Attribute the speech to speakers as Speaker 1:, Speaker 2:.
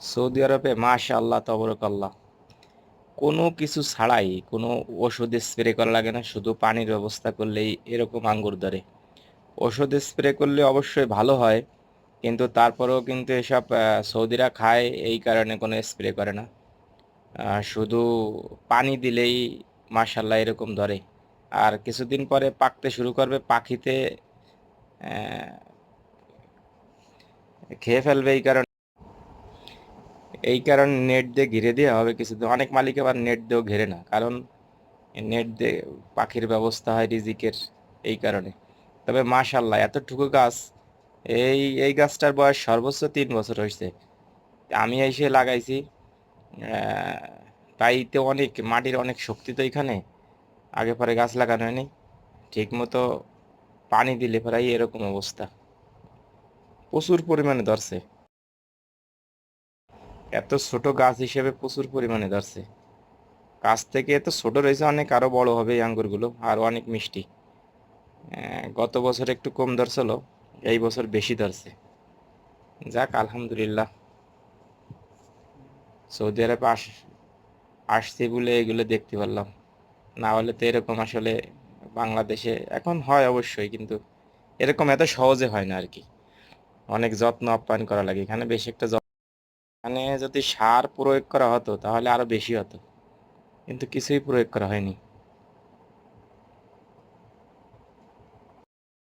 Speaker 1: Saudi আরবে মাশাআল্লাহ তাবারাকাল্লাহ কোনো কিছু ছাড়াই, কোনো ওষুধ স্প্রে করা লাগে না, শুধু পানির ব্যবস্থা করলেই এরকম আঙ্গুর ধরে। ওষুধ স্প্রে করলে অবশ্যই ভালো হয়, কিন্তু তারপরেও কিন্তু এসব সৌদিরা খায় এই কারণে কোনো স্প্রে করে না। শুধু পানি দিলেই মাশাআল্লাহ এরকম ধরে। আর কিছুদিন পরে পাকতে শুরু করবে, পাখিতে খেয়ে ফেলবে। এই কারণে নেট দিয়ে ঘিরে দেওয়া হবে কিছুদিন। অনেক মালিক আবার নেট দিয়েও ঘেরে না, কারণ নেট দিয়ে পাখির ব্যবস্থা হয় রিজিকের, এই কারণে। তবে মাশাআল্লাহ এতটুকু গাছ, এই গাছটার বয়স সর্বোচ্চ 3 বছর হয়েছে। আমি এসে লাগাইছি। আহ, তাইতে অনেক মাটির অনেক শক্তি তো এখানে, আগে পরে গাছ লাগানো হয়নি ঠিক মতো। পানি দিলে প্রায় এরকম অবস্থা, প্রচুর পরিমাণে ধরছে। এত ছোট গাছ হিসেবে প্রচুর পরিমাণে ধরছে। গাছ থেকে এত ছোট রয়েছে, অনেক আরো বড় হবে এই আঙ্গুরগুলো, আর অনেক মিষ্টি। গত বছর একটু কম ধরছিল, এই বছর বেশি ধরছে। যাক আলহামদুলিল্লাহ, সৌদি আরবে আসছি বলে এগুলো দেখতে পারলাম। না হলে তো এরকম আসলে বাংলাদেশে এখন হয় অবশ্যই, কিন্তু এরকম এত সহজে হয় না আর কি। অনেক যত্ন আপ্যায়ন করা লাগে এখানে, বেশি একটা এখানে যদি সার প্রয়োগ করা হতো তাহলে আরো বেশি হতো, কিন্তু কিছুই প্রয়োগ করা হয়নি।